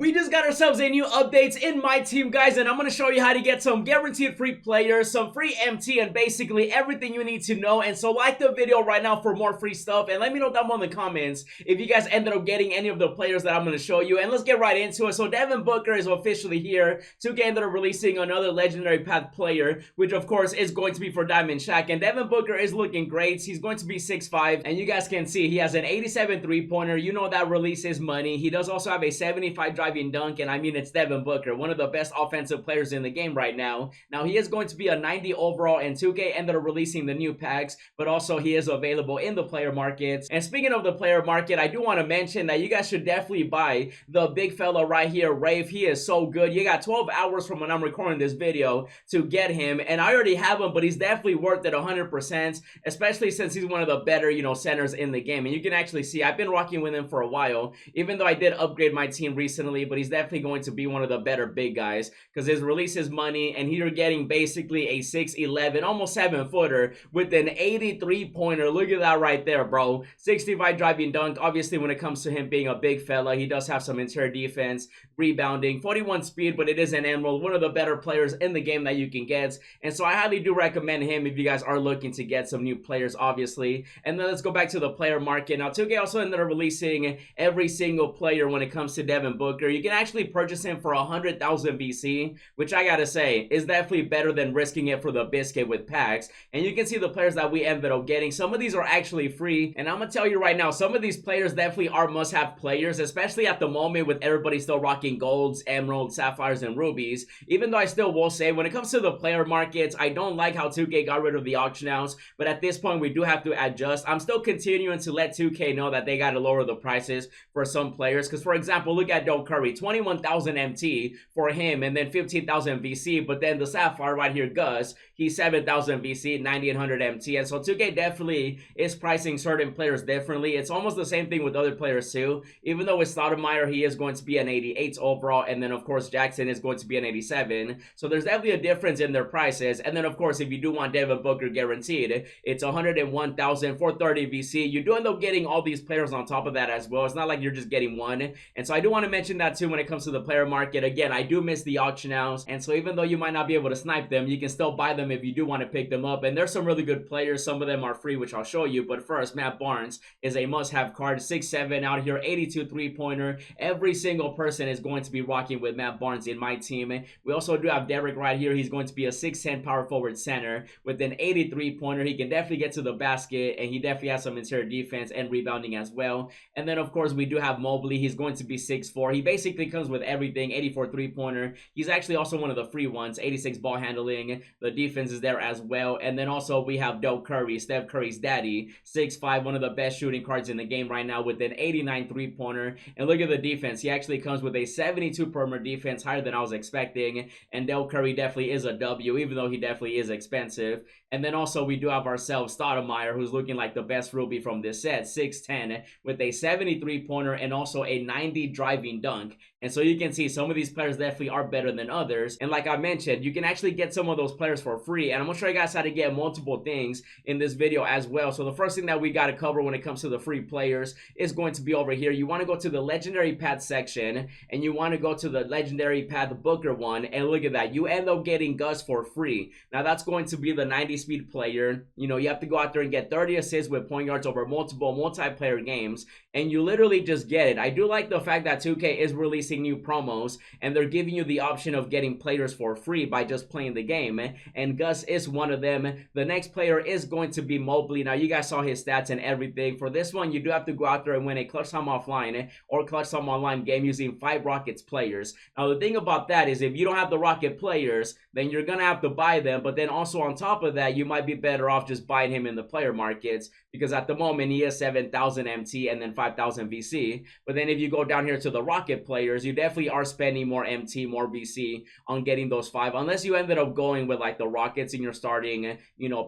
We just got ourselves a new updates in my team, guys, and I'm going to show you how to get some guaranteed free players, some free MT, and basically everything you need to know. And so like the video right now for more free stuff, and let me know down below in the comments if you guys ended up getting any of the players that I'm going to show you. And let's get right into it. So Devin Booker is officially here. 2K ended up releasing another legendary path player, which of course is going to be for Diamond Shack. And Devin Booker is looking great. He's going to be 6'5", and you guys can see he has an 87 3-pointer. You know that release is money. He does also have a 75 driving dunk, and I mean, it's Devin Booker, one of the best offensive players in the game right now. Now, he is going to be a 90 overall, and 2K ended up releasing the new packs, but also he is available in the player markets. And speaking of the player market, I do want to mention that you guys should definitely buy the big fella right here, Rave. He is so good. You got 12 hours from when I'm recording this video to get him, and I already have him, but he's definitely worth it 100%, especially since he's one of the better, centers in the game. And you can actually see I've been rocking with him for a while, even though I did upgrade my team recently, but he's definitely going to be one of the better big guys because his release is money, and you're getting basically a 6'11", almost 7-footer with an 83-pointer. Look at that right there, bro. 65 driving dunk. Obviously, when it comes to him being a big fella, he does have some interior defense, rebounding, 41 speed, but it is an emerald, one of the better players in the game that you can get. And so I highly do recommend him if you guys are looking to get some new players, obviously. And then let's go back to the player market. Now, 2K also ended up releasing every single player when it comes to Devin Booker. You can actually purchase him for 100,000 VC, which I gotta say is definitely better than risking it for the biscuit with packs. And you can see the players that we ended up getting. Some of these are actually free, and I'm gonna tell you right now, some of these players definitely are must-have players, especially at the moment with everybody still rocking golds, emeralds, sapphires, and rubies. Even though I still will say, when it comes to the player markets, I don't like how 2K got rid of the auction house, but at this point we do have to adjust. I'm still continuing to let 2K know that they gotta lower the prices for some players, because for example, look at Curry, 21,000 MT for him, and then 15,000 VC. But then the sapphire right here, Gus, he's 7,000 VC, 9,800 MT. And so 2K definitely is pricing certain players differently. It's almost the same thing with other players too. Even though with Stoudemire, he is going to be an 88 overall, and then of course Jackson is going to be an 87. So there's definitely a difference in their prices. And then of course, if you do want Devin Booker guaranteed, it's 101,430 VC. You do end up getting all these players on top of that as well. It's not like you're just getting one. And so I do want to mention that too when it comes to the player market. Again, I do miss the auction house, and so even though you might not be able to snipe them, you can still buy them if you do want to pick them up. And there's some really good players. Some of them are free, which I'll show you. But first, Matt Barnes is a must-have card. 6'7" out here, 82 3-pointer. Every single person is going to be rocking with Matt Barnes in my team. We also do have Derek right here. He's going to be a 6'10" power forward center with an 83-pointer. He can definitely get to the basket, and he definitely has some interior defense and rebounding as well. And then of course we do have Mobley. He's going to be 6'4". He basically comes with everything. 84 3-pointer. He's actually also one of the free ones. 86 ball handling. The defense is there as well. And then also we have Curry, Steph Curry's daddy, 6'5", one of the best shooting cards in the game right now with an 89 3-pointer. And look at the defense. He actually comes with a 72 perimeter defense, higher than I was expecting. And Curry definitely is a W, even though he definitely is expensive. And then also we do have ourselves Stoudemire, who's looking like the best Ruby from this set, 6'10", with a 73-pointer and also a 90 driving dunk. And so you can see some of these players definitely are better than others. And like I mentioned, you can actually get some of those players for free. And I'm going to show you guys how to get multiple things in this video as well. So the first thing that we got to cover when it comes to the free players is going to be over here. You want to go to the legendary path section, and you want to go to the legendary path Booker one. And look at that. You end up getting Gus for free. Now that's going to be the 90 speed player. You have to go out there and get 30 assists with point yards over multiple multiplayer games. And you literally just get it. I do like the fact that 2K is releasing new promos, and they're giving you the option of getting players for free by just playing the game, and Gus is one of them. The next player is going to be Mobley. Now you guys saw his stats and everything. For this one, you do have to go out there and win a Clutch Time Offline or Clutch Time Online game using 5 Rockets players. Now the thing about that is, if you don't have the Rocket players, then you're gonna have to buy them. But then also on top of that, you might be better off just buying him in the player markets, because at the moment he is 7,000 MT and then 5,000 VC. But then if you go down here to the Rocket players, you definitely are spending more MT, more VC on getting those 5, unless you ended up going with like the Rockets in your starting,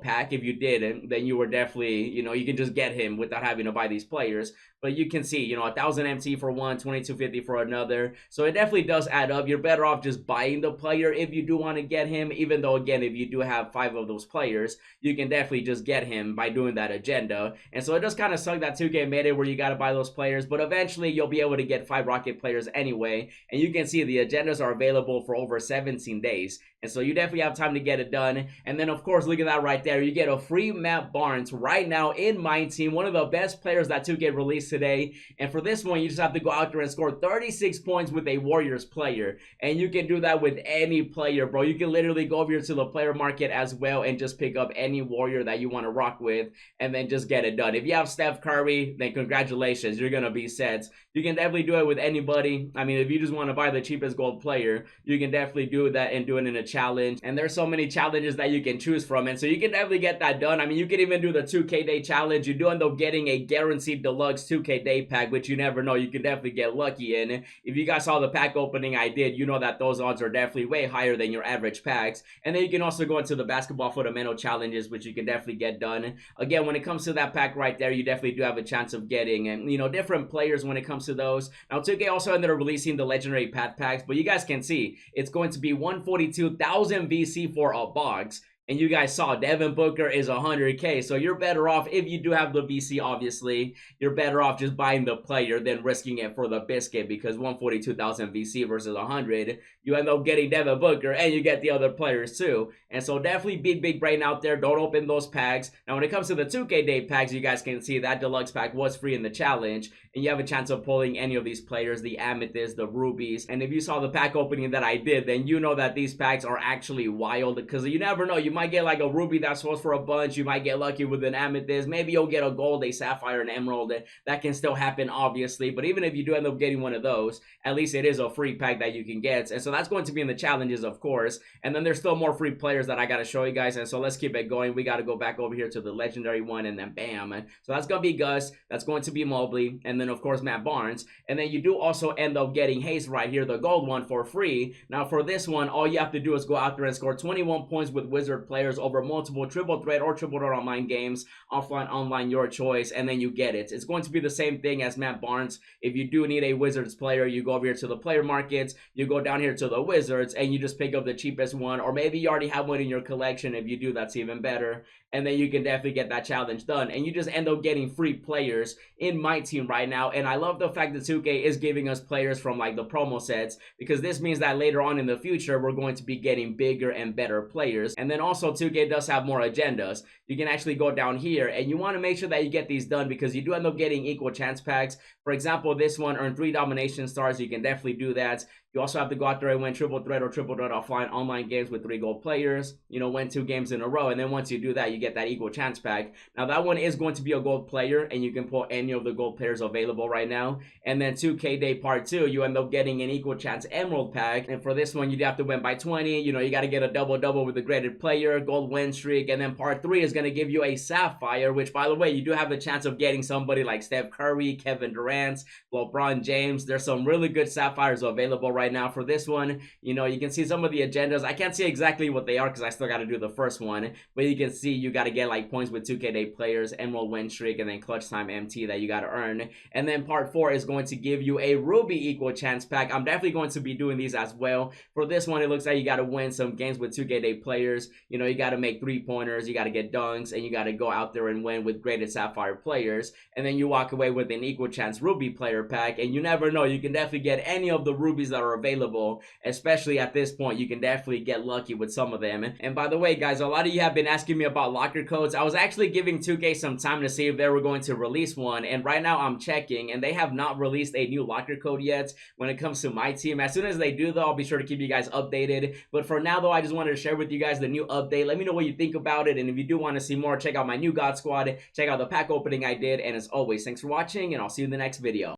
pack. If you didn't, then you were definitely, you can just get him without having to buy these players. but you can see, you know, 1,000 MT for one, 2,250 for another. So it definitely does add up. You're better off just buying the player if you do want to get him, even though, again, if you do have 5 of those players, you can definitely just get him by doing that agenda. And so it does kind of suck that 2K made it where you got to buy those players, but eventually you'll be able to get 5 rocket players anyway. And you can see the agendas are available for over 17 days. And so you definitely have time to get it done. And then, of course, look at that right there. You get a free Matt Barnes right now in MyTeam, one of the best players that 2K released today. And for this one, you just have to go out there and score 36 points with a Warriors player. And you can do that with any player, bro. You can literally go over here to the player market as well and just pick up any Warrior that you want to rock with and then just get it done. If you have Steph Curry, then congratulations, you're going to be set. You can definitely do it with anybody. I mean, if you just want to buy the cheapest gold player, you can definitely do that and do it in a challenge. And there's so many challenges that you can choose from, and so you can definitely get that done. I mean, you can even do the 2K day challenge. You do end up getting a guaranteed deluxe 2K day pack, which you never know, you can definitely get lucky in. If you guys saw the pack opening I did, you know that those odds are definitely way higher than your average packs. And then you can also go into the basketball fundamental challenges, which you can definitely get done. Again, when it comes to that pack right there, you definitely do have a chance of getting, and you know, different players when it comes to those. Now 2K also ended up releasing the legendary path packs, but you guys can see it's going to be 142,000 VC for a box. And you guys saw Devin Booker is 100K, so you're better off, if you do have the VC, obviously, you're better off just buying the player than risking it for the biscuit, because 142,000 VC versus 100, you end up getting Devin Booker, and you get the other players too. And so definitely big brain out there. Don't open those packs. Now when it comes to the 2K day packs, you guys can see that deluxe pack was free in the challenge, and you have a chance of pulling any of these players, the amethyst, the rubies. And if you saw the pack opening that I did, then you know that these packs are actually wild, because you never know, you might get like a ruby that swells for a bunch, you might get lucky with an amethyst, maybe you'll get a gold, a sapphire, an emerald. That can still happen, obviously, but even if you do end up getting one of those, at least it is a free pack that you can get. And so that's going to be in the challenges, of course. And then there's still more free players that I gotta show you guys, and so let's keep it going. We gotta go back over here to the legendary one, and then bam. So that's gonna be Gus, that's going to be Mobley, and then of course Matt Barnes. And then you do also end up getting Haste right here, the gold one, for free. Now for this one, all you have to do is go out there and score 21 points with wizard players over multiple triple threat or triple threat online games, offline, online, your choice, and then you get it. It's going to be the same thing as Matt Barnes. If you do need a Wizards player, you go over here to the player markets, you go down here to the Wizards, and you just pick up the cheapest one, or maybe you already have one in your collection. If you do, that's even better. And then you can definitely get that challenge done, and you just end up getting free players in MyTeam right now. And I love the fact that 2K is giving us players from like the promo sets, because this means that later on in the future we're going to be getting bigger and better players. And then also 2K does have more agendas. You can actually go down here, and you want to make sure that you get these done, because you do end up getting equal chance packs. For example, this one earned 3 domination stars. You can definitely do that. You also have to go out there and win triple threat or triple threat offline online games with 3 gold players. You know, win 2 games in a row, and then once you do that, you get that equal chance pack. Now that one is going to be a gold player, and you can pull any of the gold players available right now. And then 2K day part 2, you end up getting an equal chance emerald pack, and for this one you have to win by 20. You know, you got to get a double with the graded player, gold win streak, and then part 3 is going to give you a sapphire, which by the way, you do have a chance of getting somebody like Steph Curry, Kevin Durant, LeBron James. There's some really good sapphires available right now for this one. You know, you can see some of the agendas. I can't see exactly what they are because I still got to do the first one, but you can see you got to get like points with 2K day players, emerald win streak, and then clutch time MT that you got to earn. And then part 4 is going to give you a ruby equal chance pack. I'm definitely going to be doing these as well. For this one, it looks like you got to win some games with 2K day players. You know, you got to make 3-pointers, you got to get dunks, and you got to go out there and win with graded sapphire players. And then you walk away with an equal chance ruby player pack, and you never know, you can definitely get any of the rubies that are available. Especially at this point, you can definitely get lucky with some of them. And by the way, guys, a lot of you have been asking me about locker codes. I was actually giving 2K some time to see if they were going to release one, and right now I'm checking, and they have not released a new locker code yet when it comes to MyTeam. As soon as they do, though, I'll be sure to keep you guys updated. But for now, though, I just wanted to share with you guys the new update. Let me know what you think about it, and if you do want to see more, check out my new God Squad, check out the pack opening I did, and as always, thanks for watching, and I'll see you in the next video.